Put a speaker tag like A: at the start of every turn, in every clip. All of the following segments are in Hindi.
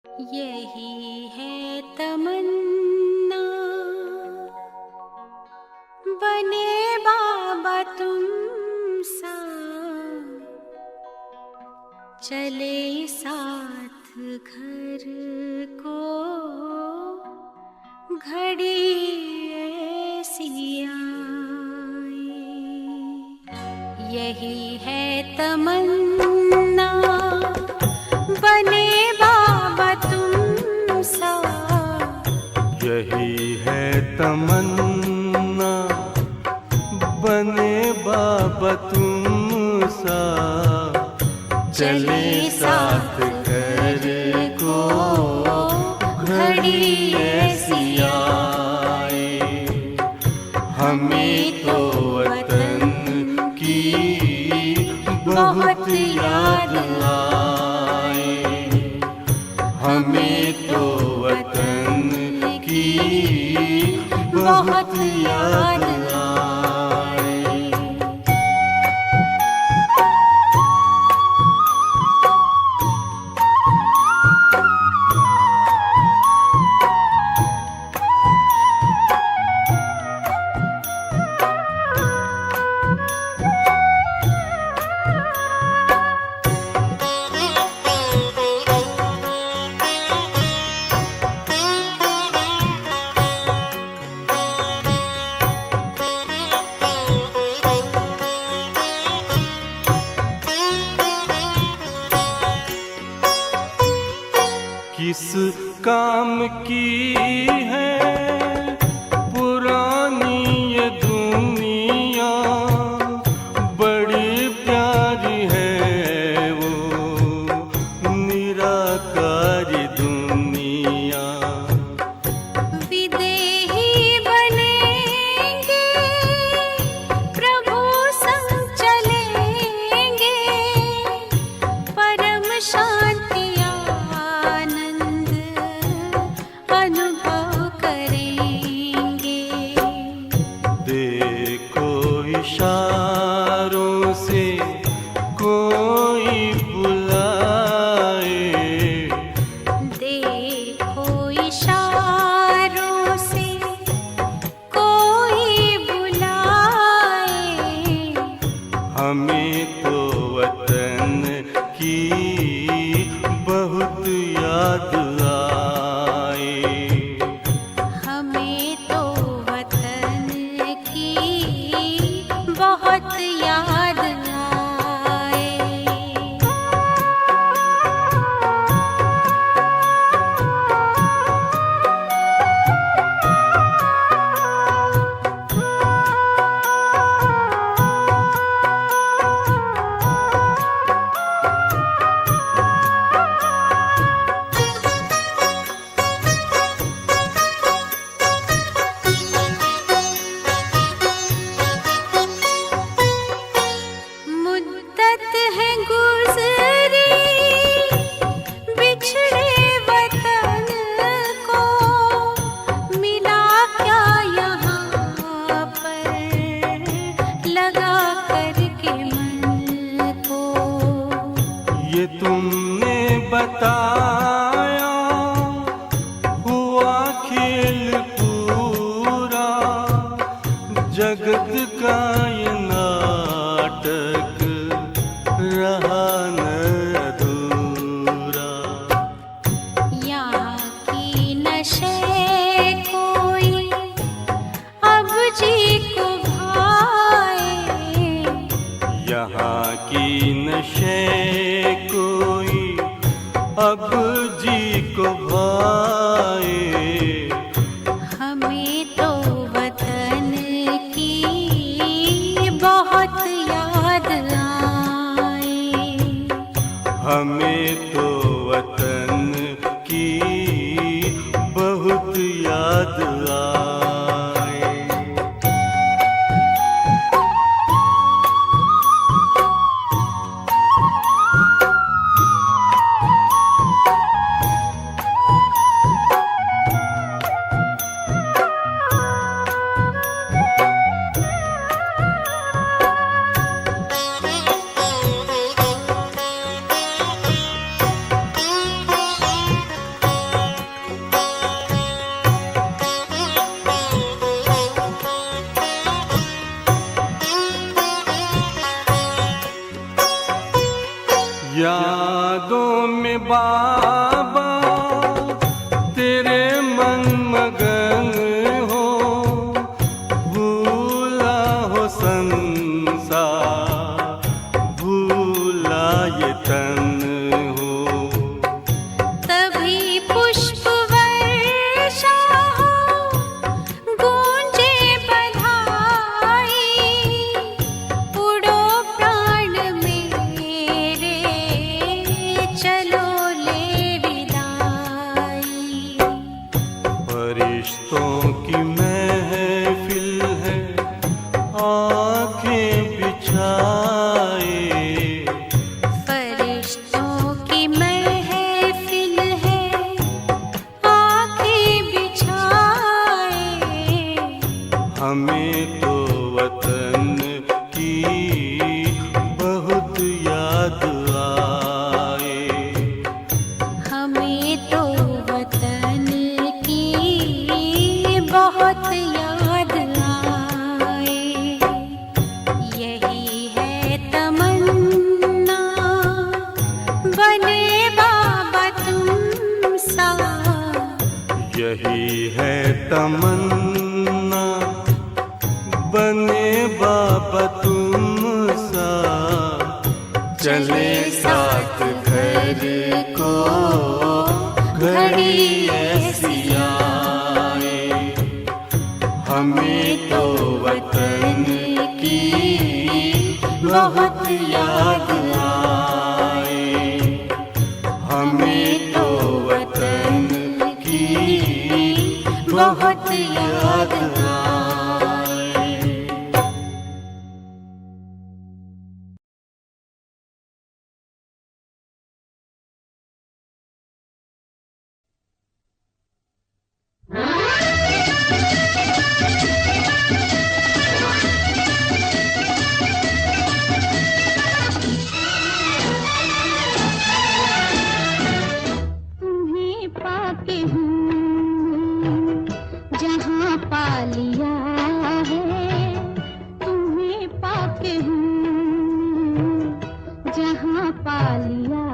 A: यही है तमन्ना, बने बाबा तुम सा, चले साथ घर को घड़ी ऐसी आए। यही है तमन्ना, बने बाबा तुम सा।
B: यही है तमन्ना, बने बाबा तुम सा, चले साथ घर को घड़ी ऐसी आए। हमें तो वतन की बहुत याद आए, हमें तो वतन की बहुत याद आए। किस काम की है पुरानी ये दुनिया, बड़ी प्यारी है वो निराकारी दुनिया।
A: विदेही बनेंगे, प्रभु संग चलेंगे, परम शांति आनंद अनुभव करेंगे।
B: फरिश्तों की महफिल है, आंखें बिछाए।
A: फरिश्तों की महफिल है, आँखें बिछाए।
B: हमें तो वतन की बहुत याद आए।
A: हमें तो वतन की बहुत याद आए। यही है तमन्ना, बने बाबा तुम सा।
B: यही है तमन्ना, बने बाबा तुम सा। चले साथ घर को घड़ी ऐसी आए। हमें तो वतन की बहुत याद आए। हमें तो वतन की बहुत याद आए।
A: तुम्हें पाके हूँ जहाँ पा लिया है। तुम्हें पाके हूँ जहाँ पा लिया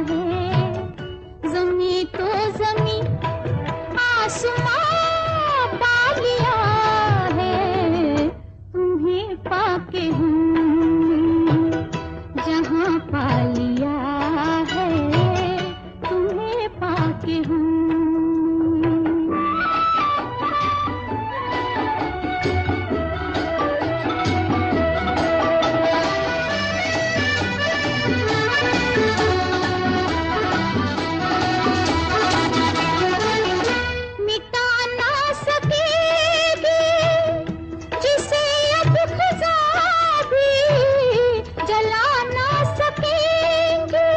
A: है। ज़मीं तो ज़मीं आसमां पा लिया है। तुम्हें पाके हूँ जहाँ पा लिया है। तुम्हें पाके हूँ। मिटा ना सकेगी जिसे अब ख़ुदा भी, जला ना सकेंगे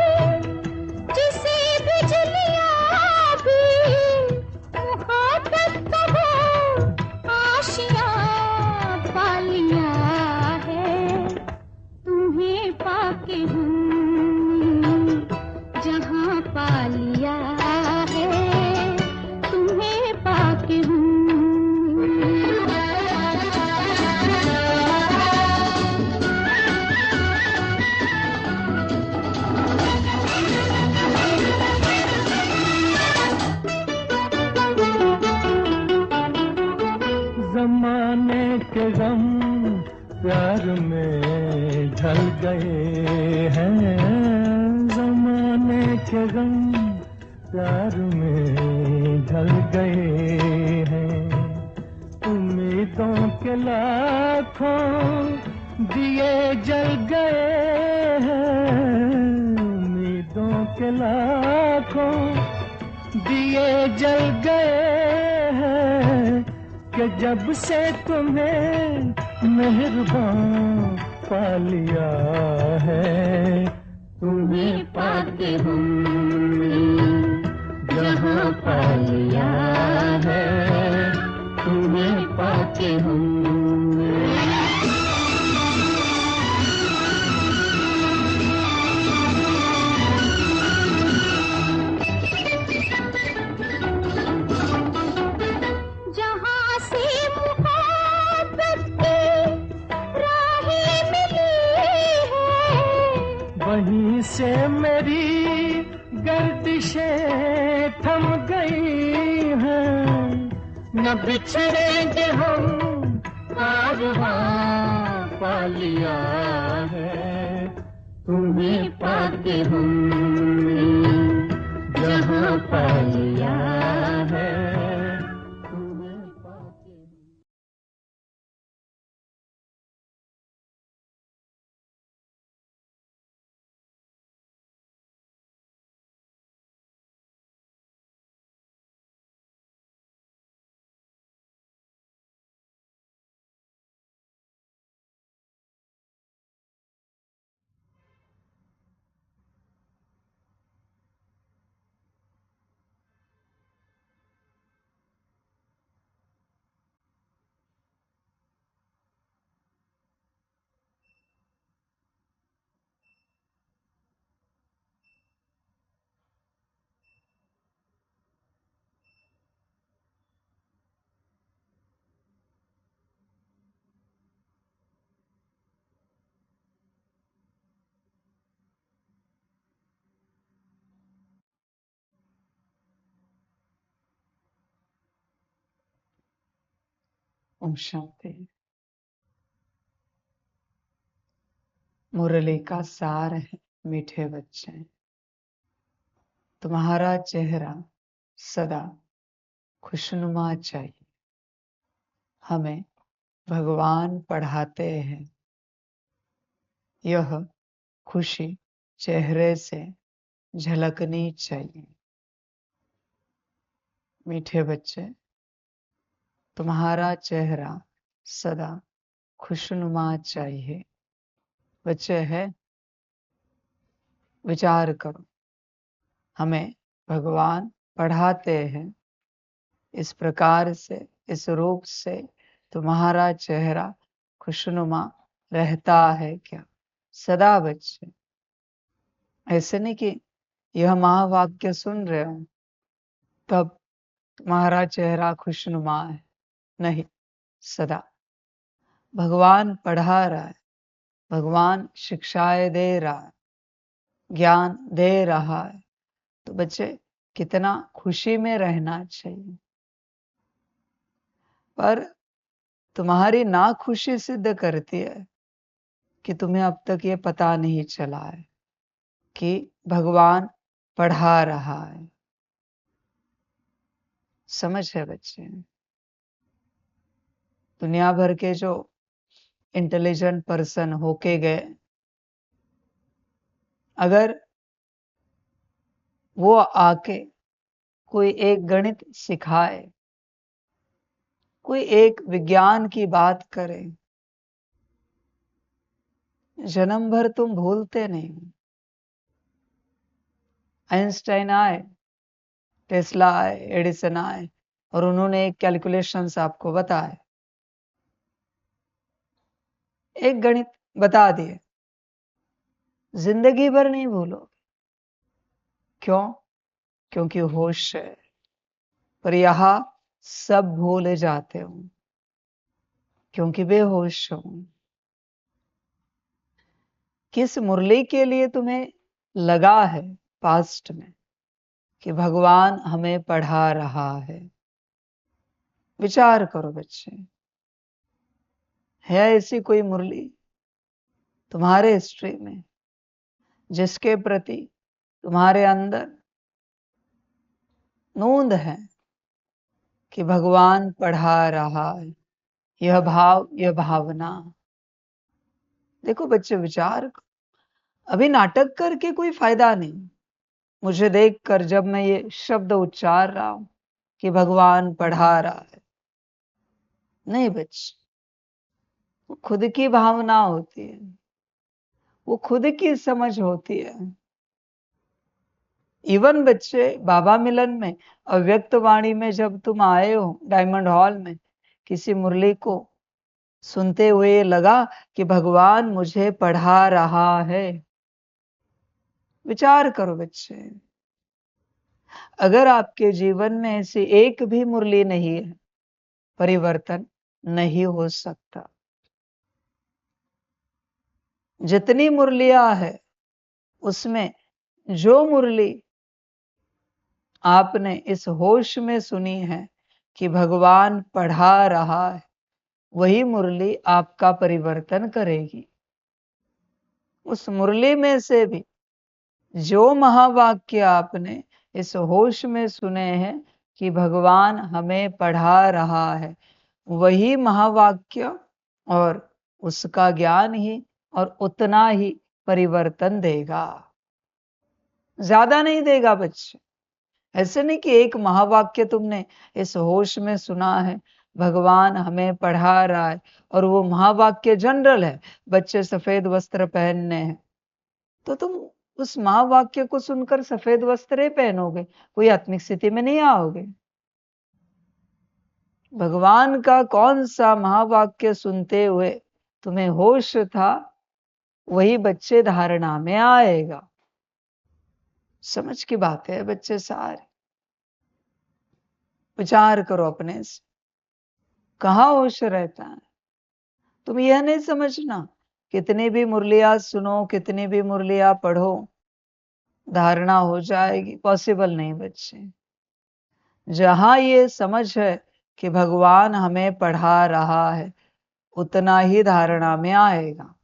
A: जिसे बिजलियाँ भी। मुहाबत तो हो आशियाँ पा लिया है। तुम्हें पाके हूँ जहाँ पा लिया है। तुम्हें पाके हूँ।
C: जमाने के गम प्यार में ढल गए हैं। जमाने के गम प्यार में ढल गए हैं। उम्मीदों के लाखों दिए जल गए हैं। उम्मीदों के लाखों दिए जल गए हैं। कि जब से तुम्हें मेहरबान पा लिया है। तुम्हें पाके हूँ जहाँ पा लिया है। तुम्हें पाके हूँ।
A: जहाँ से मुहब्बत की राहें मिली है।
C: वहीं से मेरी गर्दिशें थम गई हैं। न बिछड़ेंगे हम कारवां पा लिया है। तुम्हें पाके हूँ जहाँ पा लिया है।
D: ओम शांति। मुरली का सार है मीठे बच्चे, तुम्हारा चेहरा सदा खुशनुमा चाहिए। हमें भगवान पढ़ाते हैं, यह खुशी चेहरे से झलकनी चाहिए। मीठे बच्चे, तुम्हारा चेहरा सदा खुशनुमा चाहिए। बच्चे है, विचार करो, हमें भगवान पढ़ाते हैं इस प्रकार से, इस रूप से तुम्हारा चेहरा खुशनुमा रहता है क्या सदा? बच्चे, ऐसे नहीं कि यह महावाक्य सुन रहे हो तब तुम्हारा चेहरा खुशनुमा है, नहीं, सदा भगवान पढ़ा रहा है, भगवान शिक्षाएं दे रहा है, ज्ञान दे रहा है, तो बच्चे कितना खुशी में रहना चाहिए। पर तुम्हारी नाखुशी सिद्ध करती है कि तुम्हें अब तक ये पता नहीं चला है कि भगवान पढ़ा रहा है। समझ है बच्चे? दुनिया भर के जो इंटेलिजेंट पर्सन होके गए, अगर वो आके कोई एक गणित सिखाए, कोई एक विज्ञान की बात करे, जन्म भर तुम भूलते नहीं। आइंस्टाइन आए, टेस्ला आए, एडिसन आए और उन्होंने एक कैलकुलेशंस आपको बताए, एक गणित बता दिए, जिंदगी भर नहीं भूलोगे। क्यों? क्योंकि होश है। पर यहां सब भूल जाते हो क्योंकि बेहोश हो। किस मुरली के लिए तुम्हें लगा है पास्ट में कि भगवान हमें पढ़ा रहा है? विचार करो बच्चे, है ऐसी कोई मुरली तुम्हारे हिस्ट्री में जिसके प्रति तुम्हारे अंदर नोंद है कि भगवान पढ़ा रहा है? यह भाव, यह भावना। देखो बच्चे, विचार करो, अभी नाटक करके कोई फायदा नहीं। मुझे देखकर जब मैं ये शब्द उच्चार रहा हूं कि भगवान पढ़ा रहा है, नहीं बच्चे, वो खुद की भावना होती है, वो खुद की समझ होती है। इवन बच्चे, बाबा मिलन में, अव्यक्त वाणी में जब तुम आए हो डायमंड हॉल में, किसी मुरली को सुनते हुए लगा कि भगवान मुझे पढ़ा रहा है। विचार करो बच्चे, अगर आपके जीवन में ऐसी एक भी मुरली नहीं है, परिवर्तन नहीं हो सकता। जितनी मुरलियां है उसमें जो मुरली आपने इस होश में सुनी है कि भगवान पढ़ा रहा है, वही मुरली आपका परिवर्तन करेगी। उस मुरली में से भी जो महावाक्य आपने इस होश में सुने हैं कि भगवान हमें पढ़ा रहा है, वही महावाक्य और उसका ज्ञान ही और उतना ही परिवर्तन देगा, ज्यादा नहीं देगा बच्चे। ऐसे नहीं कि एक महावाक्य तुमने इस होश में सुना है, भगवान हमें पढ़ा रहा है, और वो महावाक्य जनरल है, बच्चे सफेद वस्त्र पहनने हैं, तो तुम उस महावाक्य को सुनकर सफेद वस्त्र पहनोगे, कोई आत्मिक स्थिति में नहीं आओगे। भगवान का कौन सा महावाक्य सुनते हुए तुम्हें होश था, वही बच्चे धारणा में आएगा। समझ की बात है बच्चे सारे। विचार करो अपने से, कहाँ होश रहता है? तुम यह नहीं समझना कितनी भी मुरलियां सुनो, कितनी भी मुरलियां पढ़ो, धारणा हो जाएगी, पॉसिबल नहीं बच्चे। जहां ये समझ है कि भगवान हमें पढ़ा रहा है उतना ही धारणा में आएगा।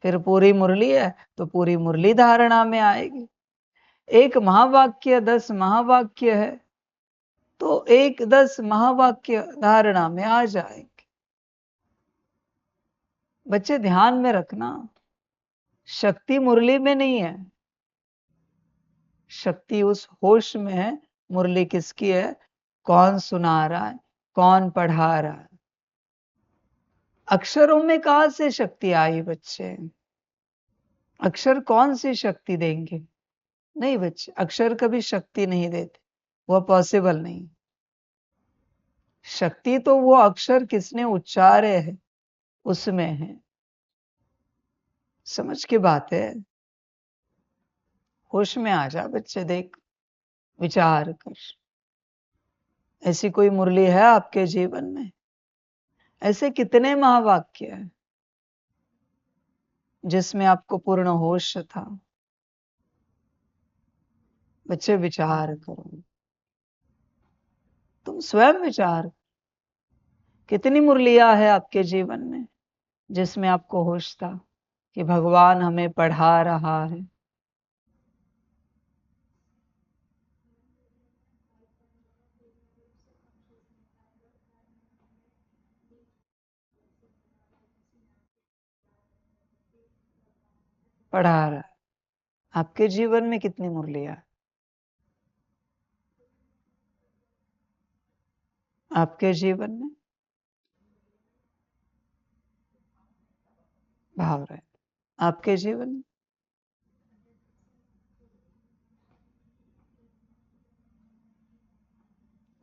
D: फिर पूरी मुरली है तो पूरी मुरली धारणा में आएगी। एक महावाक्य 10 महावाक्य है तो 1-10 महावाक्य धारणा में आ जाएंगे। बच्चे ध्यान में रखना, शक्ति मुरली में नहीं है, शक्ति उस होश में है। मुरली किसकी है? कौन सुना रहा है, कौन पढ़ा रहा है। अक्षरों में कहां से शक्ति आई बच्चे? अक्षर कौन सी शक्ति देंगे? नहीं बच्चे, अक्षर कभी शक्ति नहीं देते, वह पॉसिबल नहीं। शक्ति तो वो अक्षर किसने उच्चारे है उसमें है। समझ की बात है। होश में आ जा बच्चे, देख विचार कर। ऐसी कोई मुरली है आपके जीवन में? ऐसे कितने महावाक्य हैं जिसमें आपको पूर्ण होश था? बच्चे विचार करो, तुम स्वयं विचार। कितनी मुरलियां है आपके जीवन में जिसमें आपको होश था कि भगवान हमें पढ़ा रहा है? पढ़ा रहा है। आपके जीवन में कितनी मुरलियां? आपके जीवन में भाव रहे, आपके जीवन में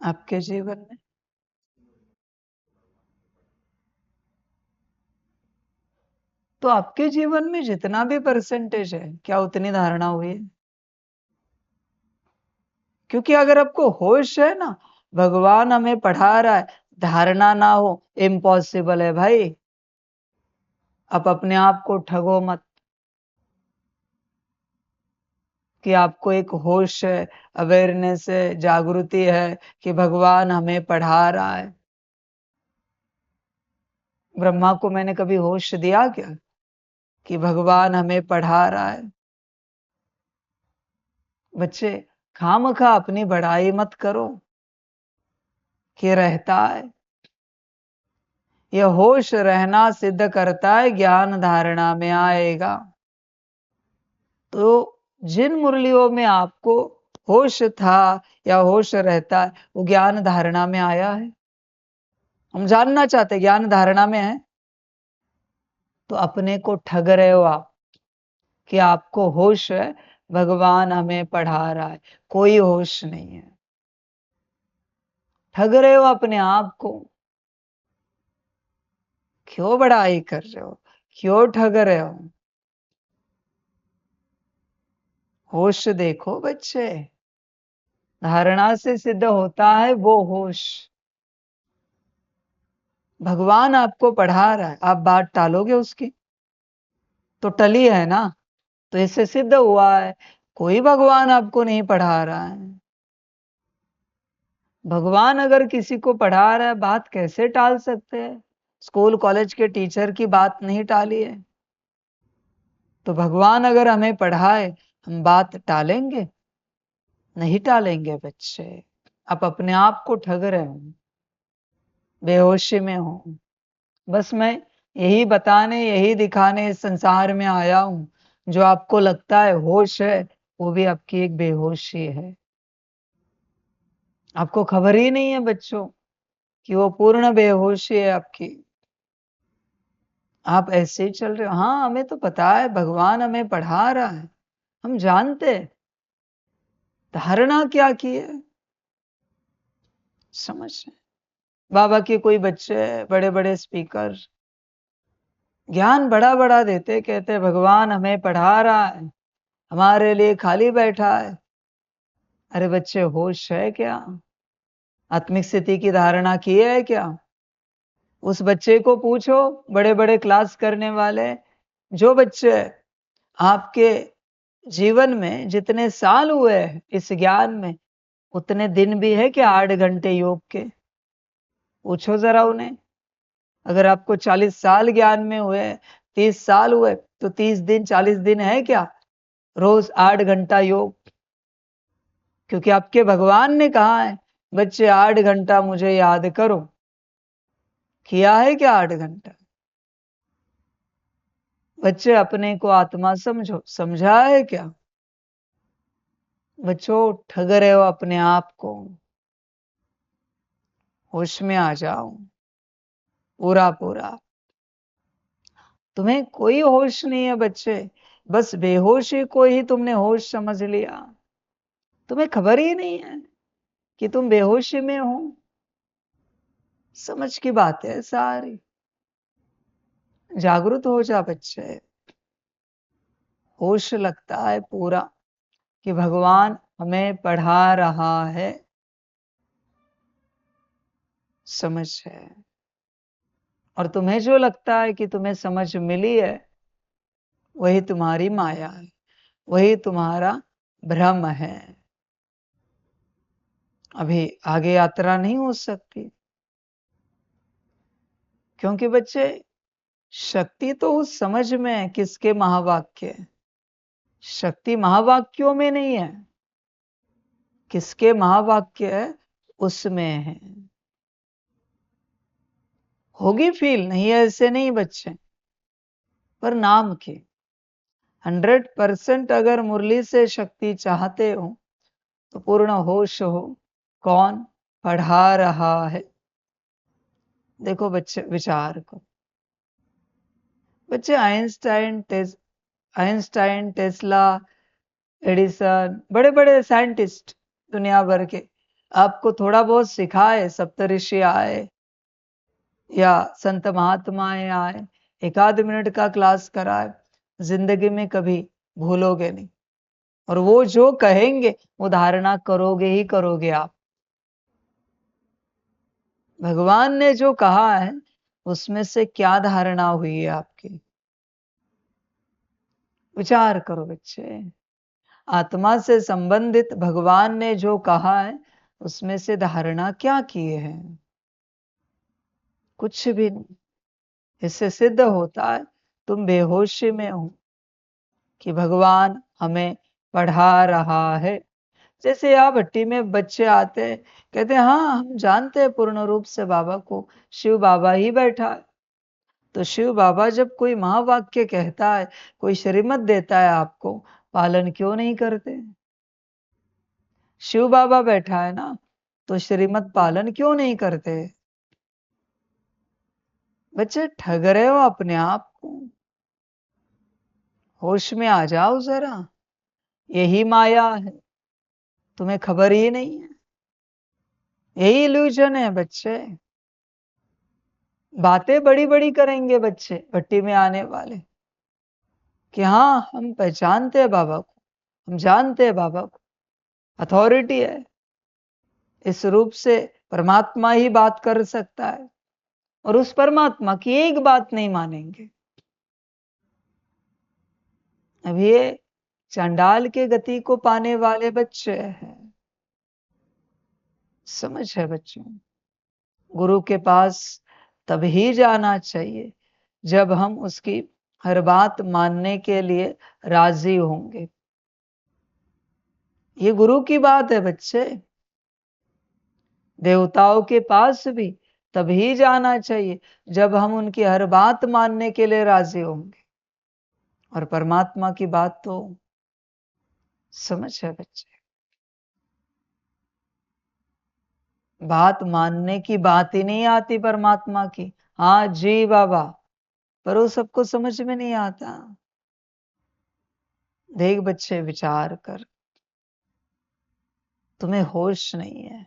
D: आपके जीवन में तो आपके जीवन में जितना भी परसेंटेज है, क्या उतनी धारणा हुई है? क्योंकि अगर आपको होश है ना, भगवान हमें पढ़ा रहा है, धारणा ना हो इम्पॉसिबल है भाई। आप अपने आप को ठगो मत कि आपको एक होश है, अवेयरनेस है, जागृति है कि भगवान हमें पढ़ा रहा है। ब्रह्मा को मैंने कभी होश दिया क्या कि भगवान हमें पढ़ा रहा है? बच्चे खामखा अपनी बड़ाई मत करो कि रहता है। यह होश रहना सिद्ध करता है ज्ञान धारणा में आएगा। तो जिन मुरलियों में आपको होश था या होश रहता है, वो ज्ञान धारणा में आया है। हम जानना चाहते ज्ञान धारणा में है तो अपने को ठग रहे हो आप कि आपको होश है, भगवान हमें पढ़ा रहा है। कोई होश नहीं है, ठग रहे हो अपने आप को। क्यों बड़ाई कर रहे हो, क्यों ठग रहे हो? होश देखो बच्चे, धारणा से सिद्ध होता है वो होश। भगवान आपको पढ़ा रहा है, आप बात टालोगे उसकी? तो टली है ना, तो इससे सिद्ध हुआ है कोई भगवान आपको नहीं पढ़ा रहा है। भगवान अगर किसी को पढ़ा रहा है, बात कैसे टाल सकते हैं? स्कूल कॉलेज के टीचर की बात नहीं टाली है, तो भगवान अगर हमें पढ़ाए हम बात टालेंगे? नहीं टालेंगे बच्चे। आप अपने आप को ठग रहे हो, बेहोशी में हो। बस मैं यही बताने, यही दिखाने इस संसार में आया हूं। जो आपको लगता है होश है, वो भी आपकी एक बेहोशी है। आपको खबर ही नहीं है बच्चों कि वो पूर्ण बेहोशी है आपकी। आप ऐसे ही चल रहे हो। हाँ, हमें तो पता है भगवान हमें पढ़ा रहा है, हम जानते हैं। धारणा क्या की है समझ रहे? बाबा के कोई बच्चे बड़े बड़े स्पीकर ज्ञान बड़ा बड़ा देते, कहते भगवान हमें पढ़ा रहा है, हमारे लिए खाली बैठा है। अरे बच्चे, होश है क्या? आत्मिक स्थिति की धारणा की है क्या? उस बच्चे को पूछो, बड़े बड़े क्लास करने वाले जो बच्चे आपके जीवन में जितने साल हुए इस ज्ञान में, उतने दिन भी है कि 8 घंटे योग के? पूछो जरा उन्हें। अगर आपको 40 साल ज्ञान में हुए, 30 साल हुए, तो 30 दिन 40 दिन है क्या? रोज 8 घंटा योग। क्योंकि आपके भगवान ने कहा है बच्चे 8 घंटा मुझे याद करो। किया है क्या 8 घंटा? बच्चे अपने को आत्मा समझो, समझा है क्या? बच्चों ठग रहे हो अपने आप को, होश में आ जाओ पूरा पूरा। तुम्हें कोई होश नहीं है बच्चे, बस बेहोशी को ही तुमने होश समझ लिया। तुम्हें खबर ही नहीं है कि तुम बेहोशी में हो। समझ की बात है सारी। जागृत हो जा बच्चे। होश लगता है पूरा कि भगवान हमें पढ़ा रहा है। समझ है। और तुम्हें जो लगता है कि तुम्हें समझ मिली है, वही तुम्हारी माया है, वही तुम्हारा भ्रम है। अभी आगे यात्रा नहीं हो सकती। क्योंकि बच्चे शक्ति तो उस समझ में है। किसके महावाक्य? शक्ति महावाक्यों में नहीं है। किसके महावाक्य है उसमें है। होगी फील, नहीं है ऐसे नहीं बच्चे, पर नाम की। 100% अगर मुरली से शक्ति चाहते हो तो पूर्ण होश हो। कौन पढ़ा रहा है? देखो बच्चे विचार को। बच्चे आइंस्टाइन, टेस्ला, एडिसन, बड़े बड़े साइंटिस्ट दुनिया भर के आपको थोड़ा बहुत सिखाए, सप्तऋषि आए या संत महात्माएं आए, एक आध मिनट का क्लास कराए, जिंदगी में कभी भूलोगे नहीं। और वो जो कहेंगे वो धारणा करोगे ही करोगे आप। भगवान ने जो कहा है उसमें से क्या धारणा हुई है आपकी? विचार करो बच्चे। आत्मा से संबंधित भगवान ने जो कहा है उसमें से धारणा क्या किए हैं? कुछ भी नहीं। इससे सिद्ध होता है तुम बेहोशी में हो कि भगवान हमें पढ़ा रहा है। जैसे यहाँ भट्टी में बच्चे आते हैं, कहते हैं हाँ हम जानते हैं पूर्ण रूप से बाबा को, शिव बाबा ही बैठा है। तो शिव बाबा जब कोई महावाक्य कहता है, कोई श्रीमत देता है आपको, पालन क्यों नहीं करते? शिव बाबा बैठा है ना, तो श्रीमत पालन क्यों नहीं करते? बच्चे ठग रहे हो अपने आप को। होश में आ जाओ जरा। यही माया है, तुम्हें खबर ही नहीं है। यही इल्यूजन है बच्चे। बातें बड़ी बड़ी करेंगे बच्चे भट्टी में आने वाले कि हाँ हम पहचानते हैं बाबा को, हम जानते हैं बाबा को, अथॉरिटी है। इस रूप से परमात्मा ही बात कर सकता है, और उस परमात्मा की एक बात नहीं मानेंगे। अब ये चांडाल के गति को पाने वाले बच्चे हैं। समझ है बच्चों? गुरु के पास तभी जाना चाहिए जब हम उसकी हर बात मानने के लिए राजी होंगे। ये गुरु की बात है बच्चे। देवताओं के पास भी तभी जाना चाहिए जब हम उनकी हर बात मानने के लिए राजी होंगे। और परमात्मा की बात तो समझ है बच्चे, बात मानने की बात ही नहीं आती परमात्मा की। हाँ जी बाबा, पर वो सबको समझ में नहीं आता। देख बच्चे विचार कर, तुम्हें होश नहीं है।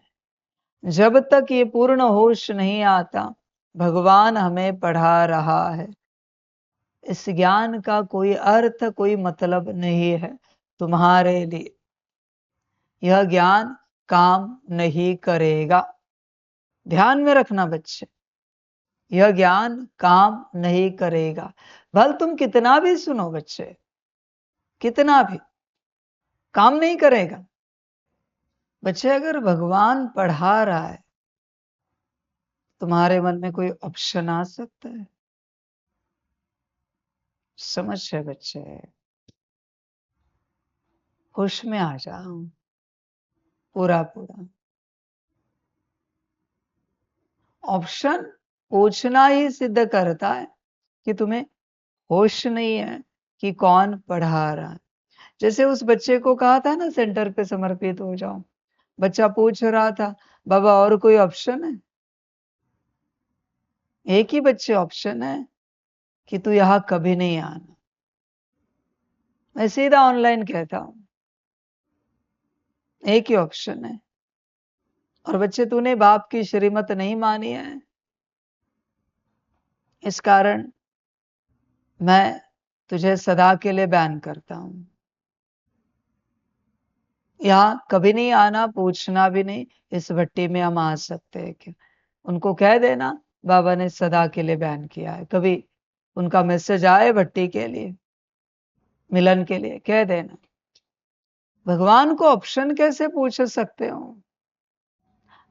D: जब तक ये पूर्ण होश नहीं आता, भगवान हमें पढ़ा रहा है, इस ज्ञान का कोई अर्थ, कोई मतलब नहीं है तुम्हारे लिए। यह ज्ञान काम नहीं करेगा। ध्यान में रखना बच्चे, यह ज्ञान काम नहीं करेगा। भल तुम कितना भी सुनो बच्चे, कितना भी, काम नहीं करेगा। बच्चे अगर भगवान पढ़ा रहा है तुम्हारे मन में कोई ऑप्शन आ सकता है? समझ है बच्चे, होश में आ जाओ पूरा पूरा। ऑप्शन पूछना ही सिद्ध करता है कि तुम्हें होश नहीं है कि कौन पढ़ा रहा है। जैसे उस बच्चे को कहा था ना सेंटर पे समर्पित हो जाओ, बच्चा पूछ रहा था बाबा और कोई ऑप्शन है? एक ही बच्चे ऑप्शन है कि तू यहां कभी नहीं आना। मैं सीधा ऑनलाइन कहता हूं, एक ही ऑप्शन है। और बच्चे तूने बाप की श्रीमत नहीं मानी है, इस कारण मैं तुझे सदा के लिए बैन करता हूं। यहाँ कभी नहीं आना, पूछना भी नहीं इस भट्टी में हम आ सकते हैं क्या? उनको कह देना बाबा ने सदा के लिए बैन किया है। कभी उनका मैसेज आए भट्टी के लिए, मिलन के लिए, कह देना। भगवान को ऑप्शन कैसे पूछ सकते हो?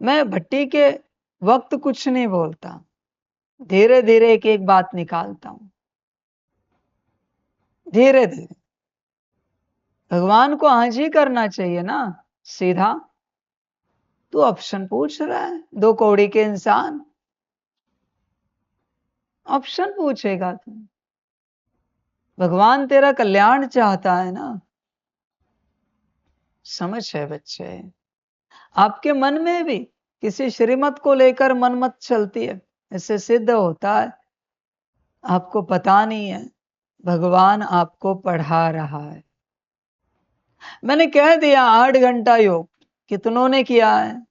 D: मैं भट्टी के वक्त कुछ नहीं बोलता, धीरे धीरे एक एक बात निकालता हूं, धीरे धीरे। भगवान को आज ही करना चाहिए ना सीधा। तू ऑप्शन पूछ रहा है, दो कौड़ी के इंसान ऑप्शन पूछेगा तू? भगवान तेरा कल्याण चाहता है ना। समझ है बच्चे, आपके मन में भी किसी श्रीमत को लेकर मनमत चलती है, इससे सिद्ध होता है आपको पता नहीं है भगवान आपको पढ़ा रहा है। मैंने कह दिया 8 घंटा योग, कितनों ने किया है?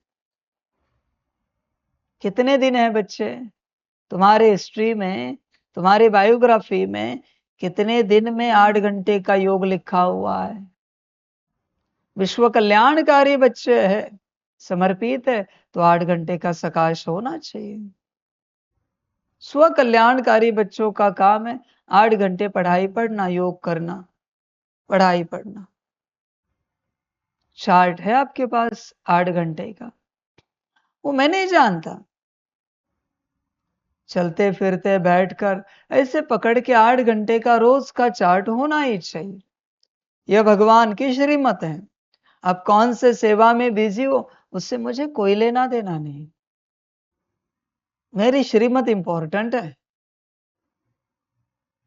D: कितने दिन है बच्चे तुम्हारे हिस्ट्री में, तुम्हारी बायोग्राफी में कितने दिन में 8 घंटे का योग लिखा हुआ है? विश्व कल्याणकारी बच्चे है, समर्पित है, तो 8 घंटे का सकाश होना चाहिए। स्व कल्याणकारी बच्चों का काम है 8 घंटे पढ़ाई पढ़ना, योग करना, पढ़ाई पढ़ना। चार्ट है आपके पास 8 घंटे का, वो मैं नहीं जानता। चलते फिरते बैठकर ऐसे पकड़ के 8 घंटे का रोज का चार्ट होना ही चाहिए। यह भगवान की श्रीमत है। आप कौन से सेवा में बिजी हो उससे मुझे कोई लेना देना नहीं। मेरी श्रीमत इंपॉर्टेंट है।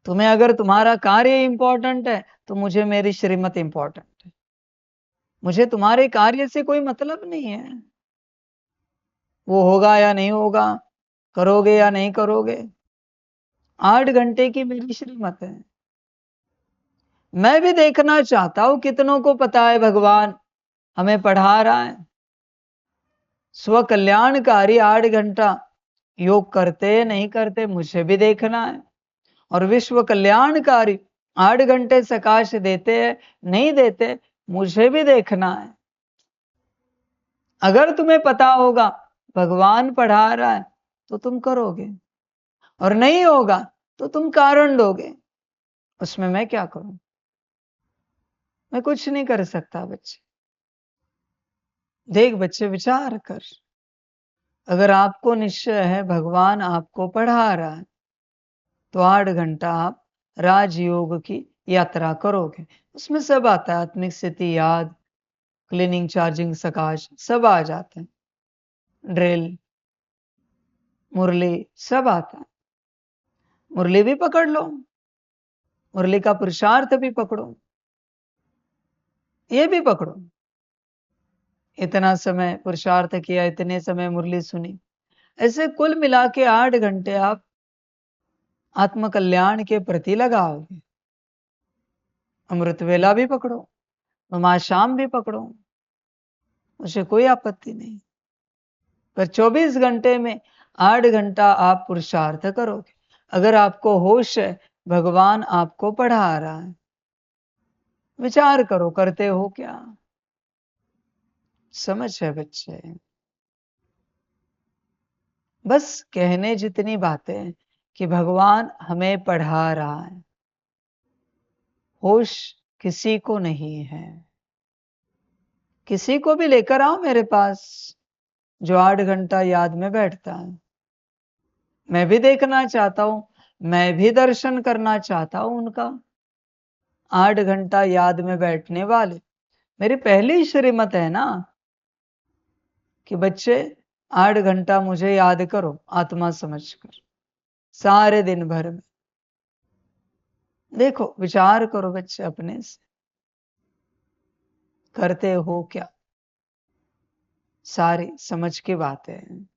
D: तुम्हें अगर तुम्हारा कार्य इंपॉर्टेंट है तो मुझे मेरी श्रीमत इंपॉर्टेंट है। मुझे तुम्हारे कार्य से कोई मतलब नहीं है, वो होगा या नहीं होगा, करोगे या नहीं करोगे। 8 घंटे की मेरी श्रीमत है। मैं भी देखना चाहता हूं कितनों को पता है भगवान हमें पढ़ा रहा है। स्व कल्याणकारी 8 घंटा योग करते नहीं करते मुझे भी देखना है। और विश्व कल्याणकारी 8 घंटे सकाश देते हैं नहीं देते मुझे भी देखना है। अगर तुम्हें पता होगा भगवान पढ़ा रहा है तो तुम करोगे, और नहीं होगा तो तुम कारण दोगे। उसमें मैं क्या करूं? मैं कुछ नहीं कर सकता बच्चे। देख बच्चे, विचार कर। अगर आपको निश्चय है भगवान आपको पढ़ा रहा है तो 8 घंटा आप राजयोग की यात्रा करोगे। उसमें सब आता है, आत्मिक स्थिति, याद, क्लीनिंग, चार्जिंग, सकाश, सब आ जाते हैं। ड्रिल, मुरली, सब आता है। मुरली भी पकड़ लो, मुरली का पुरुषार्थ भी पकड़ो, ये भी पकड़ो। इतना समय पुरुषार्थ किया, इतने समय मुरली सुनी, ऐसे कुल मिला के 8 घंटे आप आत्म कल्याण के प्रति लगाओगे। अमृत वेला भी पकड़ो, नमा शाम भी पकड़ो, मुझे कोई आपत्ति नहीं। पर 24 घंटे में 8 घंटा आप पुरुषार्थ करोगे। अगर आपको होश है भगवान आपको पढ़ा रहा है, विचार करो करते हो क्या? समझ है बच्चे? बस कहने जितनी बातें कि भगवान हमें पढ़ा रहा है, होश किसी को नहीं है। किसी को भी लेकर आओ मेरे पास जो 8 घंटा याद में बैठता है, मैं भी देखना चाहता हूं, मैं भी दर्शन करना चाहता हूं उनका। 8 घंटा याद में बैठने वाले मेरी पहली श्रीमत है ना कि बच्चे 8 घंटा मुझे याद करो आत्मा समझकर, सारे दिन भर में। देखो विचार करो बच्चे अपने से, करते हो क्या? सारी समझ की बातें हैं।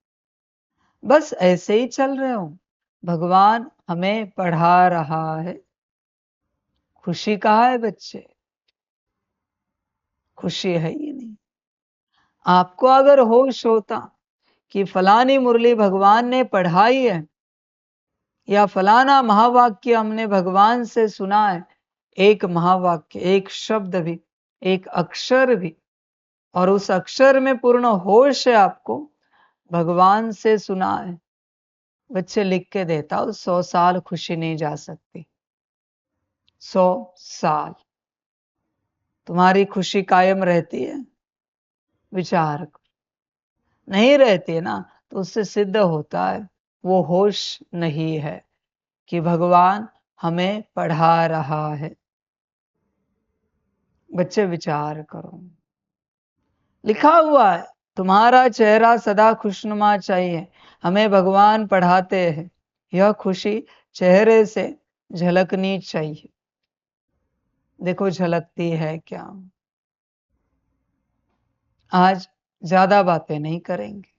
D: बस ऐसे ही चल रहे हो, भगवान हमें पढ़ा रहा है। खुशी कहाँ है बच्चे? खुशी है ही नहीं। आपको अगर होश होता कि फलानी मुरली भगवान ने पढ़ाई है या फलाना महावाक्य हमने भगवान से सुना है, एक महावाक्य, एक शब्द भी, एक अक्षर भी, और उस अक्षर में पूर्ण होश है आपको, भगवान से सुना है, बच्चे लिख के देता हूं, 100 साल खुशी नहीं जा सकती। 100 साल तुम्हारी खुशी कायम रहती है? विचार करो। नहीं रहती है ना, तो उससे सिद्ध होता है वो होश नहीं है कि भगवान हमें पढ़ा रहा है। बच्चे विचार करो, लिखा हुआ है तुम्हारा चेहरा सदा खुशनुमा चाहिए, हमें भगवान पढ़ाते हैं, यह खुशी चेहरे से झलकनी चाहिए। देखो झलकती है क्या? आज ज्यादा बातें नहीं करेंगे।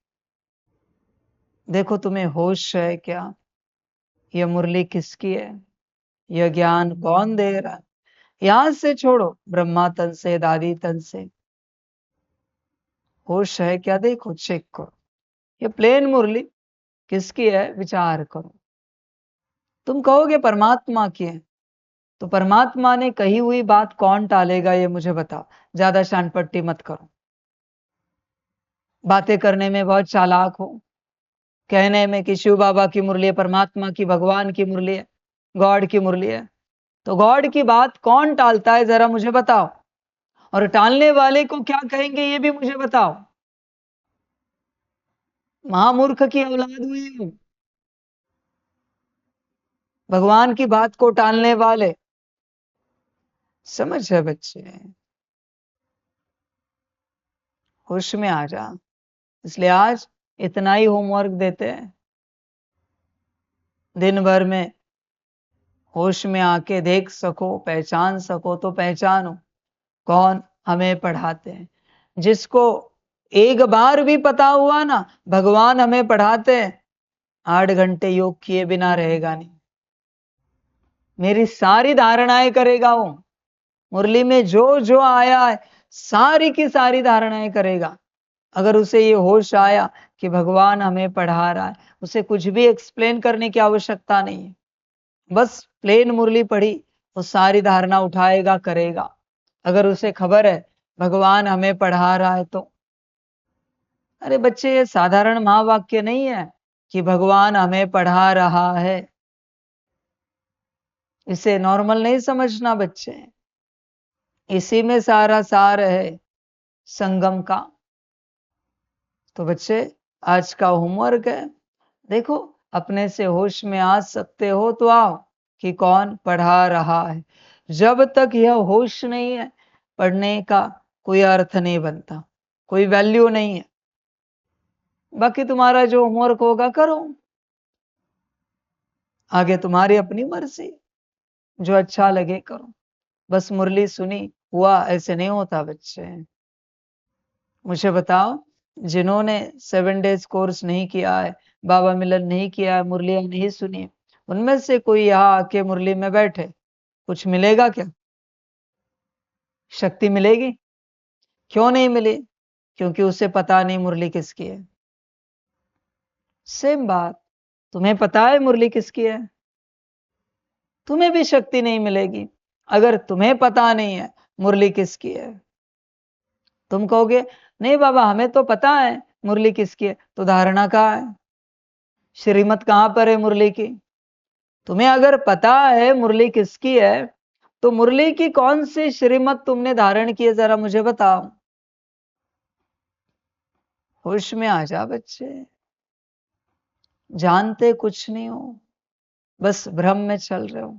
D: देखो तुम्हें होश है क्या? यह मुरली किसकी है? यह ज्ञान कौन दे रहा है? यहां से छोड़ो, ब्रह्मा तन से, दादी तन से। होश है क्या? देखो चेक करो। ये प्लेन मुरली किसकी है? विचार करो। तुम कहोगे परमात्मा की है, तो परमात्मा ने कही हुई बात कौन टालेगा? ये मुझे बताओ। ज्यादा शानपट्टी मत करो, बातें करने में बहुत चालाक हो, कहने में कि शिव बाबा की मुरली है, परमात्मा की, भगवान की मुरली है, गॉड की मुरली है। तो गॉड की बात कौन टालता है जरा मुझे बताओ, और टालने वाले को क्या कहेंगे ये भी मुझे बताओ। महामूर्ख की औलाद हुई हो, भगवान की बात को टालने वाले। समझ है बच्चे? होश में आ जा। इसलिए आज इतना ही होमवर्क देते हैं, दिन भर में होश में आके देख सको, पहचान सको तो पहचानो कौन हमें पढ़ाते हैं। जिसको एक बार भी पता हुआ ना भगवान हमें पढ़ाते हैं, 8 घंटे योग किए बिना रहेगा नहीं। मेरी सारी धारणाएं करेगा वो, मुरली में जो जो आया है सारी की सारी धारणाएं करेगा। अगर उसे ये होश आया कि भगवान हमें पढ़ा रहा है, उसे कुछ भी एक्सप्लेन करने की आवश्यकता नहीं है। बस प्लेन मुरली पढ़ी, वो सारी धारणा उठाएगा, करेगा। अगर उसे खबर है भगवान हमें पढ़ा रहा है तो। अरे बच्चे ये साधारण महावाक्य नहीं है कि भगवान हमें पढ़ा रहा है, इसे नॉर्मल नहीं समझना बच्चे। इसी में सारा सार है संगम का। तो बच्चे आज का होमवर्क है, देखो अपने से होश में आ सकते हो तो आओ कि कौन पढ़ा रहा है। जब तक यह होश नहीं है, पढ़ने का कोई अर्थ नहीं बनता, कोई वैल्यू नहीं है। बाकी तुम्हारा जो होमवर्क होगा करो, आगे तुम्हारी अपनी मर्जी, जो अच्छा लगे करो। बस मुरली सुनी हुआ ऐसे नहीं होता बच्चे। मुझे बताओ, जिन्होंने 7 डेज कोर्स नहीं किया है, बाबा मिलन नहीं किया है, मुरलियां नहीं सुनी है, उनमें से कोई यहाँ आके मुरली में बैठे, कुछ मिलेगा क्या? शक्ति मिलेगी? क्यों नहीं मिली? क्योंकि उसे पता नहीं मुरली किसकी है। सेम बात, तुम्हें पता है मुरली किसकी है, तुम्हें भी शक्ति नहीं मिलेगी अगर तुम्हें पता नहीं है मुरली किसकी है। तुम कहोगे नहीं बाबा हमें तो पता है मुरली किसकी है, तो धारणा कहाँ है? श्रीमत कहां पर है मुरली की? तुम्हें अगर पता है मुरली किसकी है, तो मुरली की कौन सी श्रीमत तुमने धारण की है जरा मुझे बताओ। होश में आ जा बच्चे। जानते कुछ नहीं हो, बस भ्रम में चल रहे हो।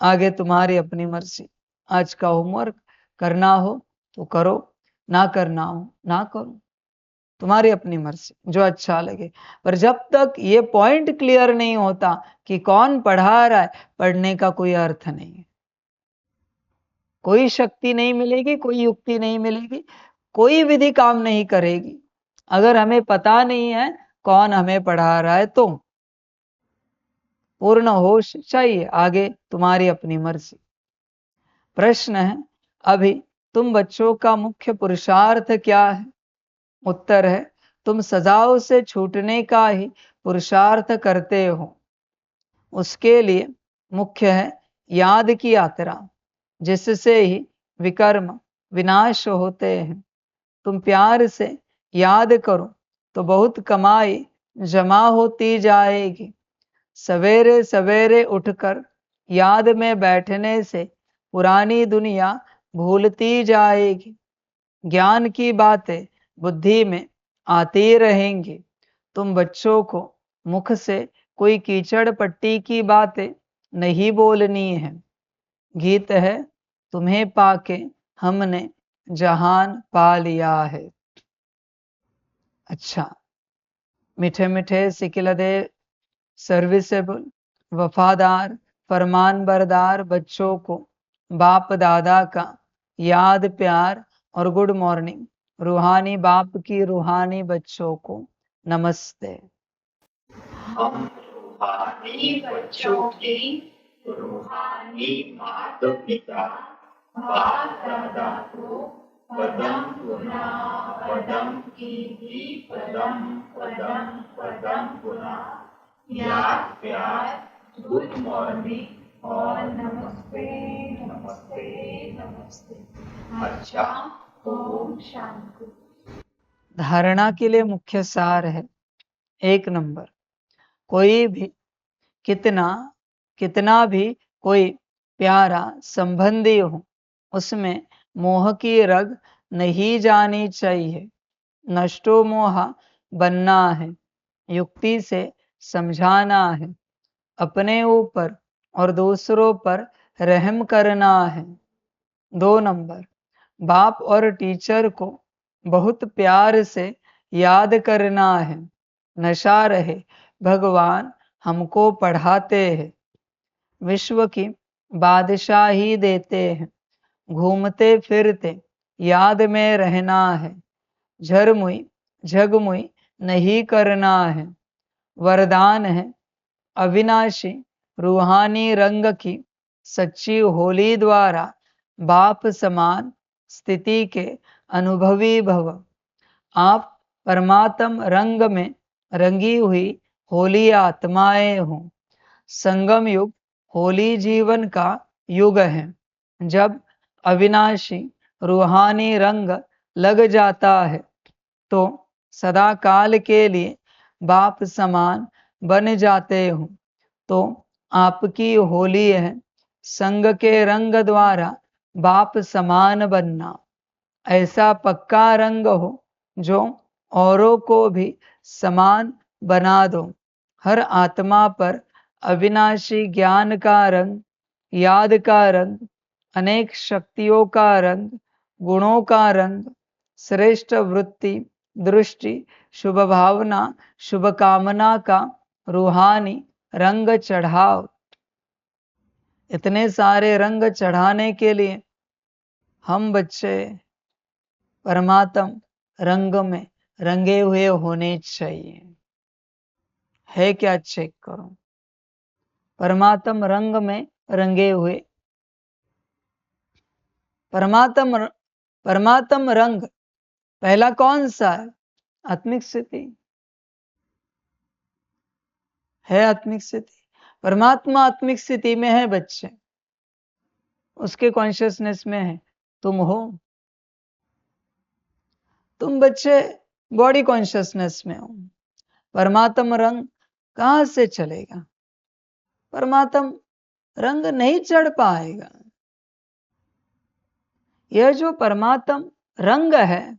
D: आगे तुम्हारी अपनी मर्जी। आज का होमवर्क करना हो तो करो, ना करना हो ना करो, तुम्हारी अपनी मर्जी, जो अच्छा लगे। पर जब तक ये पॉइंट क्लियर नहीं होता कि कौन पढ़ा रहा है, पढ़ने का कोई अर्थ नहीं है। कोई शक्ति नहीं मिलेगी, कोई युक्ति नहीं मिलेगी, कोई विधि काम नहीं करेगी अगर हमें पता नहीं है कौन हमें पढ़ा रहा है। तो पूर्ण होश चाहिए। आगे तुम्हारी अपनी मर्जी। प्रश्न है, अभी तुम बच्चों का मुख्य पुरुषार्थ क्या है? उत्तर है, तुम सजाओं से छूटने का ही पुरुषार्थ करते हो। उसके लिए मुख्य है याद की यात्रा, जिससे ही विकर्म विनाश होते हैं। तुम प्यार से याद करो तो बहुत कमाई जमा होती जाएगी। सवेरे सवेरे उठकर याद में बैठने से पुरानी दुनिया भूलती जाएगी। ज्ञान की बातें बुद्धि में आती रहेंगी। तुम बच्चों को मुख से कोई कीचड़ पट्टी की बातें नहीं बोलनी है। गीत है, तुम्हें पाके हमने जहान पा लिया है। अच्छा, मीठे मीठे सिकिलदे सर्विसेबल, वफादार, फरमान बरदार बच्चों को बाप दादा का याद प्यार और गुड मॉर्निंग। रूहानी बाप की रूहानी बच्चों को नमस्ते।
E: हम रूहानी बच्चों की रूहानी माता पिता बाप दादा को पदम पुना पदम की भी पदम पदम पदम पुना याद प्यार गुड मॉर्निंग और नमस्ते नमस्ते नमस्ते। अच्छा, ओम शांति।
D: धारणा के लिए मुख्य सार है, 1 नंबर, कोई भी कितना भी कोई प्यारा संबंधी हो, उसमें मोह की रग नहीं जानी चाहिए। नष्टो मोह बनना है, युक्ति से समझाना है, अपने ऊपर और दूसरों पर रहम करना है। 2 नंबर, बाप और टीचर को बहुत प्यार से याद करना है। नशा रहे, भगवान हमको पढ़ाते हैं, विश्व की बादशाही देते हैं, घूमते फिरते याद में रहना है, झरमुई झगमुई नहीं करना है। वरदान है, अविनाशी रूहानी रंग की सच्ची होली द्वारा बाप समान स्थिति के अनुभवी भव। आप परमात्म रंग में रंगी हुई होली आत्माएं हो। संगम युग होली जीवन का युग है, जब अविनाशी रूहानी रंग लग जाता है तो सदा काल के लिए बाप समान बन जाते हो। तो आपकी होली है संग के रंग द्वारा बाप समान बनना। ऐसा पक्का रंग हो जो औरों को भी समान बना दो। हर आत्मा पर अविनाशी ज्ञान का रंग, याद का रंग, अनेक शक्तियों का रंग, गुणों का रंग, श्रेष्ठ वृत्ति, दृष्टि, शुभ भावना, शुभ कामना का रूहानी रंग चढ़ाओ। इतने सारे रंग चढ़ाने के लिए हम बच्चे परमात्म रंग में रंगे हुए होने चाहिए। है क्या? चेक करो। परमात्म रंग में रंगे हुए। परमात्म रंग पहला कौन सा है? आत्मिक स्थिति है। आत्मिक स्थिति, परमात्मा आत्मिक स्थिति में है बच्चे, उसके कॉन्शियसनेस में है। तुम हो, तुम बच्चे बॉडी कॉन्शियसनेस में हो। परमात्म रंग कहां से चलेगा? परमात्म रंग नहीं चढ़ पाएगा। यह जो परमात्म रंग है,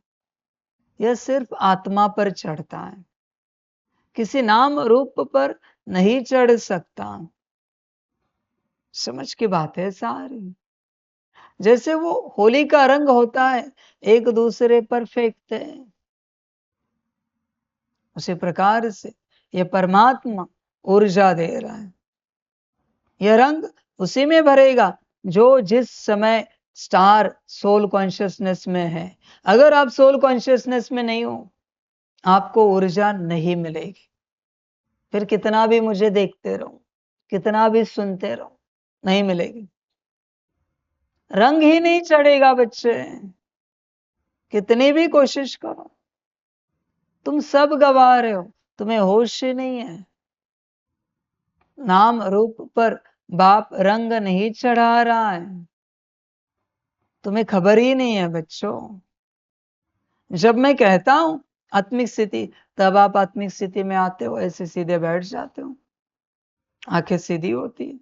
D: यह सिर्फ आत्मा पर चढ़ता है। किसी नाम रूप पर नहीं चढ़ सकता। समझ की बात है सारी। जैसे वो होली का रंग होता है, एक दूसरे पर फेंकते हैं, उसी प्रकार से ये परमात्मा ऊर्जा दे रहा है। यह रंग उसी में भरेगा जो जिस समय स्टार सोल कॉन्शियसनेस में है। अगर आप सोल कॉन्शियसनेस में नहीं हो, आपको ऊर्जा नहीं मिलेगी। फिर कितना भी मुझे देखते रहो, कितना भी सुनते रहो, नहीं मिलेगी। रंग ही नहीं चढ़ेगा बच्चे, कितनी भी कोशिश करो। तुम सब गवा रहे हो, तुम्हें होश ही नहीं है। नाम रूप पर बाप रंग नहीं चढ़ा रहा है, तुम्हें खबर ही नहीं है बच्चों। जब मैं कहता हूं आत्मिक स्थिति, तब आप आत्मिक स्थिति में आते हो, ऐसे सीधे बैठ जाते हो, आंखें सीधी होती है।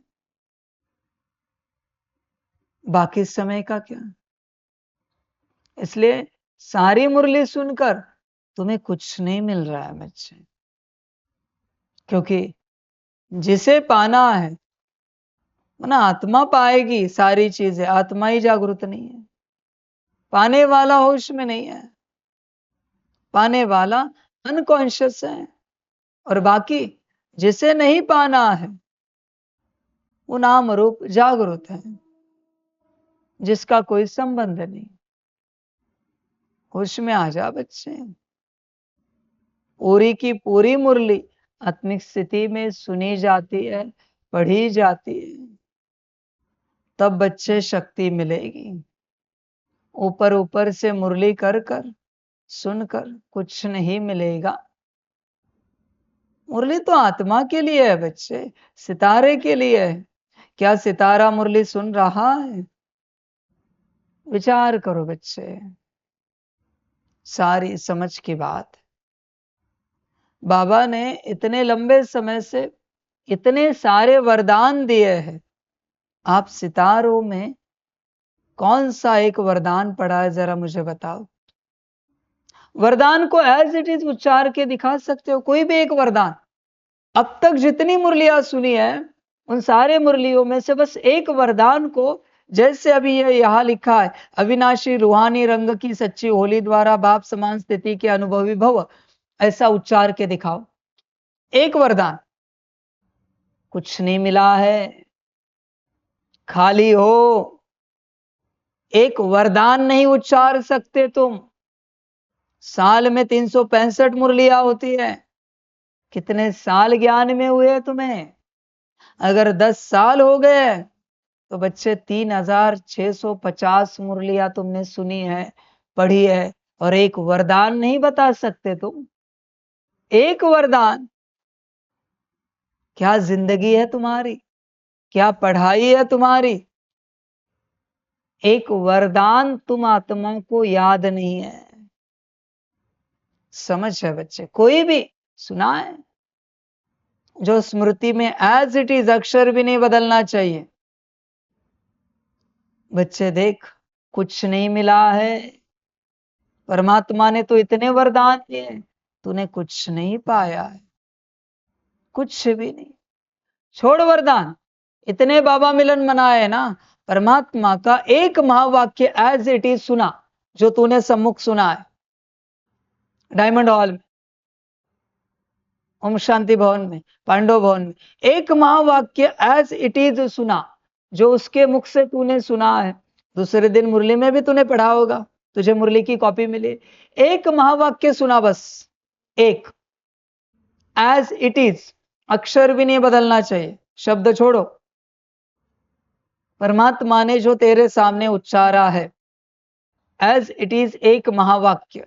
D: बाकी समय का क्या? इसलिए सारी मुरली सुनकर तुम्हें कुछ नहीं मिल रहा है बच्चे, क्योंकि जिसे पाना है ना, आत्मा पाएगी सारी चीजें। आत्मा ही जागृत नहीं है, पाने वाला होश में नहीं है, पाने वाला अनकॉन्शियस है। और बाकी जिसे नहीं पाना है वो नाम रूप जागृत है, जिसका कोई संबंध नहीं। होश में आ जा बच्चे। पूरी की पूरी मुरली आत्मिक स्थिति में सुनी जाती है, पढ़ी जाती है, तब बच्चे शक्ति मिलेगी। ऊपर ऊपर से मुरली कर कर सुनकर कुछ नहीं मिलेगा। मुरली तो आत्मा के लिए है बच्चे, सितारे के लिए है। क्या सितारा मुरली सुन रहा है? विचार करो बच्चे, सारी समझ की बात। बाबा ने इतने लंबे समय से इतने सारे वरदान दिए हैं, आप सितारों में कौन सा एक वरदान पढ़ा है, जरा मुझे बताओ। वरदान को एज इट इज उच्चार के दिखा सकते हो, कोई भी एक वरदान। अब तक जितनी मुरलियां सुनी है, उन सारे मुरलियों में से बस एक वरदान को, जैसे अभी ये यहां लिखा है, अविनाशी रूहानी रंग की सच्ची होली द्वारा बाप समान स्थिति के अनुभवी भव, ऐसा उच्चार के दिखाओ। एक वरदान। कुछ नहीं मिला है, खाली हो। एक वरदान नहीं उच्चार सकते तुम। साल में 365 मुरलियां होती है। कितने साल ज्ञान में हुए तुम्हें? अगर 10 साल हो गए तो बच्चे 3650 मुरलियां तुमने सुनी है, पढ़ी है, और एक वरदान नहीं बता सकते तुम। एक वरदान। क्या जिंदगी है तुम्हारी, क्या पढ़ाई है तुम्हारी? एक वरदान तुम आत्मा को याद नहीं है। समझ है बच्चे? कोई भी सुना है जो स्मृति में एज इट इज अक्षर भी नहीं बदलना चाहिए? बच्चे देख, कुछ नहीं मिला है। परमात्मा ने तो इतने वरदान दिए, तूने कुछ नहीं पाया है, कुछ भी नहीं। छोड़ वरदान, इतने बाबा मिलन मनाए ना, परमात्मा का एक महावाक्य एज इट इज सुना, जो तूने सम्मुख सुना है डायमंड हॉल में, ओम शांति भवन में, पांडव भवन में। एक महावाक्य एज इट इज सुना, जो उसके मुख से तूने सुना है। दूसरे दिन मुरली में भी तूने पढ़ा होगा, तुझे मुरली की कॉपी मिली। एक महावाक्य सुना बस, एक, एज इट इज, अक्षर भी नहीं बदलना चाहिए, शब्द छोड़ो। परमात्मा ने जो तेरे सामने उच्चारा है एज इट इज, एक महावाक्य।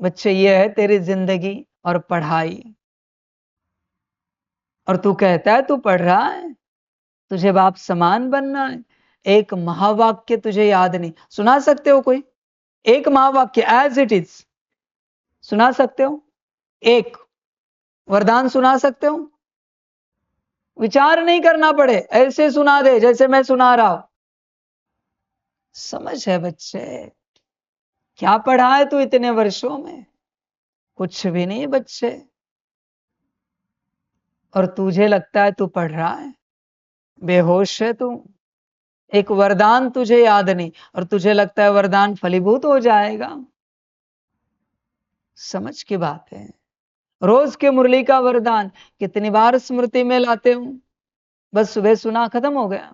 D: बच्चे, ये है तेरी जिंदगी और पढ़ाई। और तू कहता है तू पढ़ रहा है, तुझे बाप समान बनना है। एक महावाक्य तुझे याद नहीं। सुना सकते हो कोई एक महावाक्य एज इट इज? सुना सकते हो? एक वरदान सुना सकते हो? विचार नहीं करना पड़े, ऐसे सुना दे जैसे मैं सुना रहा हूं। समझ है बच्चे? क्या पढ़ा है तू इतने वर्षों में? कुछ भी नहीं बच्चे। और तुझे लगता है तू पढ़ रहा है, बेहोश है तू। एक वरदान तुझे याद नहीं और तुझे लगता है वरदान फलीभूत हो जाएगा। समझ की बात है। रोज के मुरली का वरदान कितनी बार स्मृति में लाते हूं, बस सुबह सुना खत्म हो गया।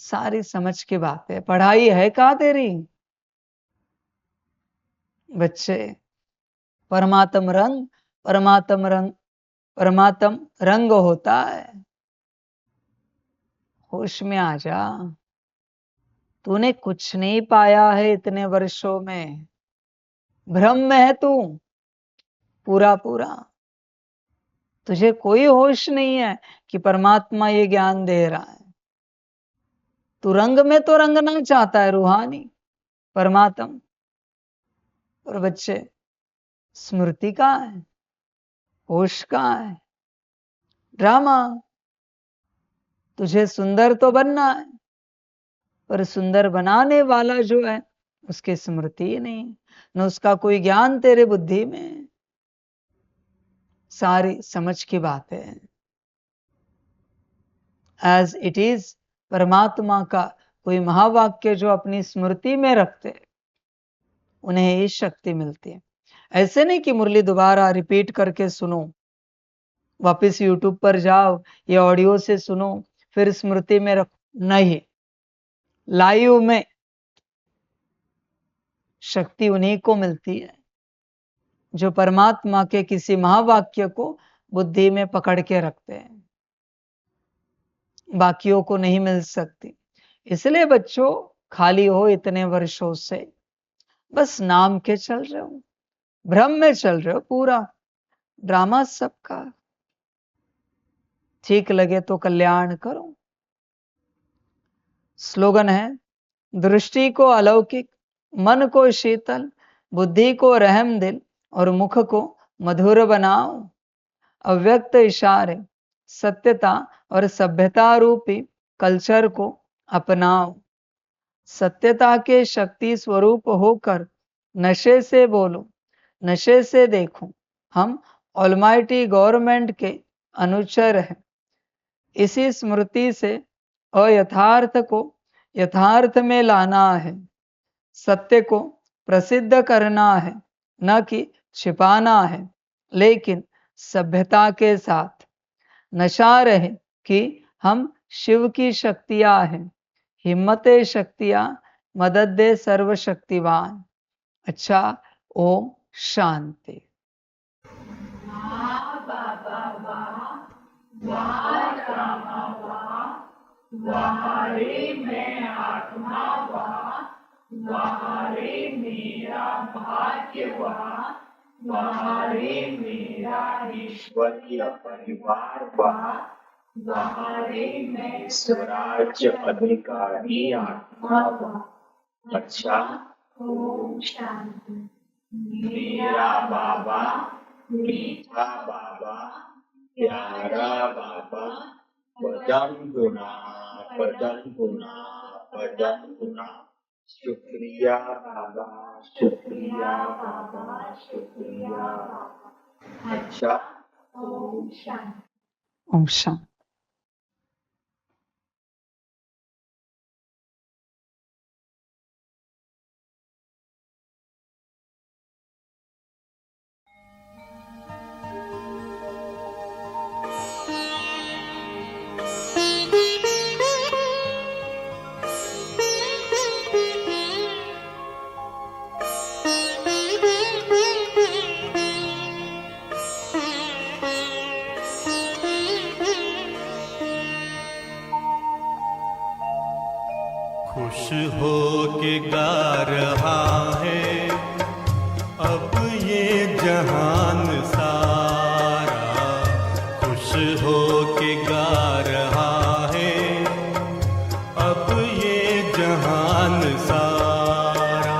D: सारी समझ की बात है। पढ़ाई है कहां तेरी? बच्चे, परमात्म रंग, परमात्म रंग, परमात्म रंग होता है। होश में आ जा। तूने कुछ नहीं पाया है इतने वर्षों में, भ्रम में है तू पूरा पूरा। तुझे कोई होश नहीं है कि परमात्मा ये ज्ञान दे रहा है। तू रंग में तो रंगना चाहता है, रूहानी परमात्म। और बच्चे, स्मृति कहां है? होश कहां है? ड्रामा। तुझे सुंदर तो बनना है, पर सुंदर बनाने वाला जो है उसकी स्मृति ही नहीं, न उसका कोई ज्ञान तेरे बुद्धि में। सारी समझ की बात है। एज इट इज, परमात्मा का कोई महावाक्य जो अपनी स्मृति में रखते उन्हें ये शक्ति मिलती है। ऐसे नहीं कि मुरली दोबारा रिपीट करके सुनो, वापस यूट्यूब पर जाओ, ये ऑडियो से सुनो, फिर स्मृति में रखो। नहीं, लाइव में शक्ति उन्हीं को मिलती है जो परमात्मा के किसी महावाक्य को बुद्धि में पकड़ के रखते हैं। बाकियों को नहीं मिल सकती। इसलिए बच्चों, खाली हो इतने वर्षों से, बस नाम के चल रहे हो, भ्रम में चल रहे हो पूरा। ड्रामा सबका। ठीक लगे तो कल्याण करो। स्लोगन है, दृष्टि को अलौकिक, मन को शीतल, बुद्धि को रहम दिल और मुख को मधुर बनाओ। अव्यक्त इशारे, सत्यता और सभ्यता रूपी कल्चर को अपनाओ। सत्यता के शक्ति स्वरूप होकर नशे से बोलो, नशे से देखो। हम ऑलमाइटी गवर्नमेंट के अनुचर हैं। इसी स्मृति से अयथार्थ को यथार्थ में लाना है। सत्य को प्रसिद्ध करना है, न कि छिपाना है, लेकिन सभ्यता के साथ। नशा रहे कि हम शिव की शक्तियां हैं। हिम्मते शक्तियां, मदद दे सर्वशक्तिवान। अच्छा, ओम शांति।
E: वहारे मैं आत्मा वहाँ, वहारे मेरा भाग्य वहाँ, वहारे मेरा ईश्वरीय परिवार वहाँ, वहारे मैं स्वराज्य अधिकारी आत्मा वहाँ। अच्छा, ओम शांति। मेरा बाबा, मीठा बाबा, प्यारा बाबा, पदम गुना, पदम गुना, पदम गुना। शुक्रिया बाबा, शुक्रिया बाबा, शुक्रिया बाबा। अच्छा, ओम शांति।
D: ओम शांति।
B: खुश हो के गा रहा है अब ये जहान सारा, खुश हो के गा रहा है अब ये जहान सारा।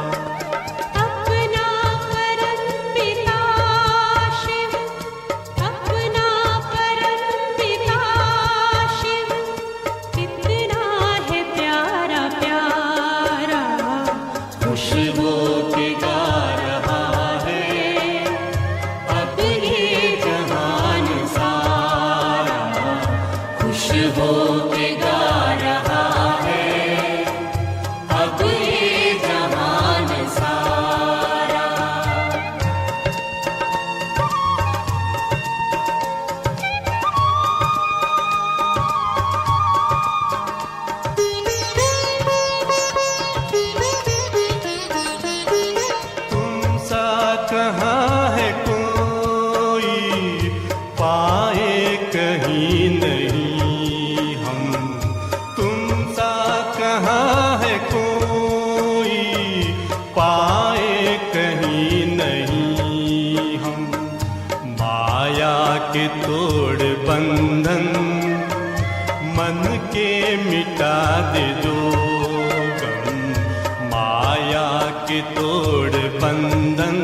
A: अपना परम पिता शिव, अपना परम पिता शिव, कितना है प्यारा प्यारा।
B: खुश हो के गा रहा है अब के तोड़ बंधन, मन के मिटा दे जो गम। माया के तोड़ बंधन,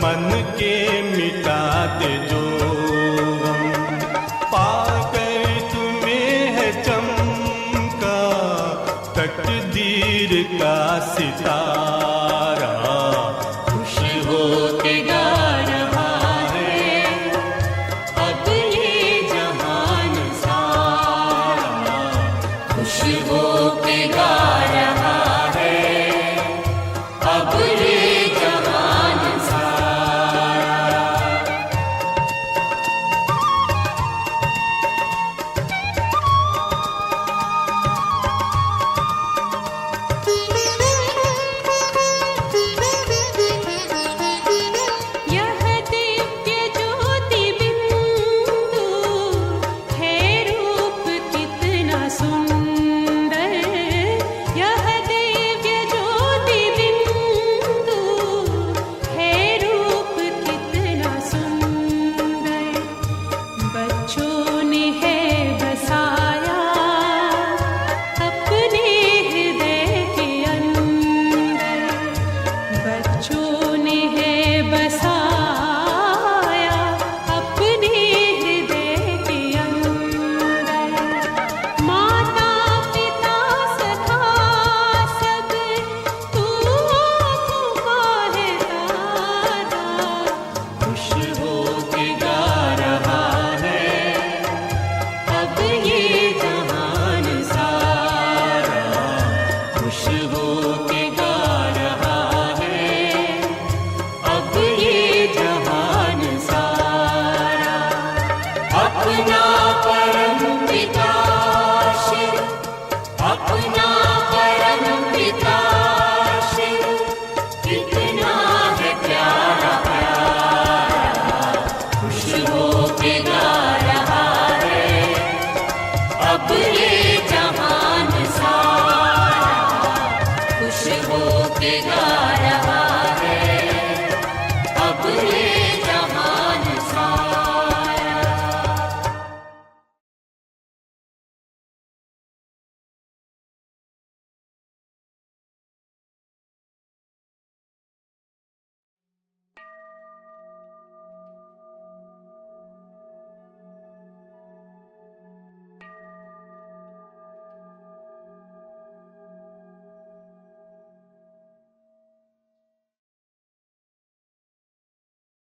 B: मन के मिटा दे जो गम। पाकर तुम्हें है चमका तकदीर का सितारा,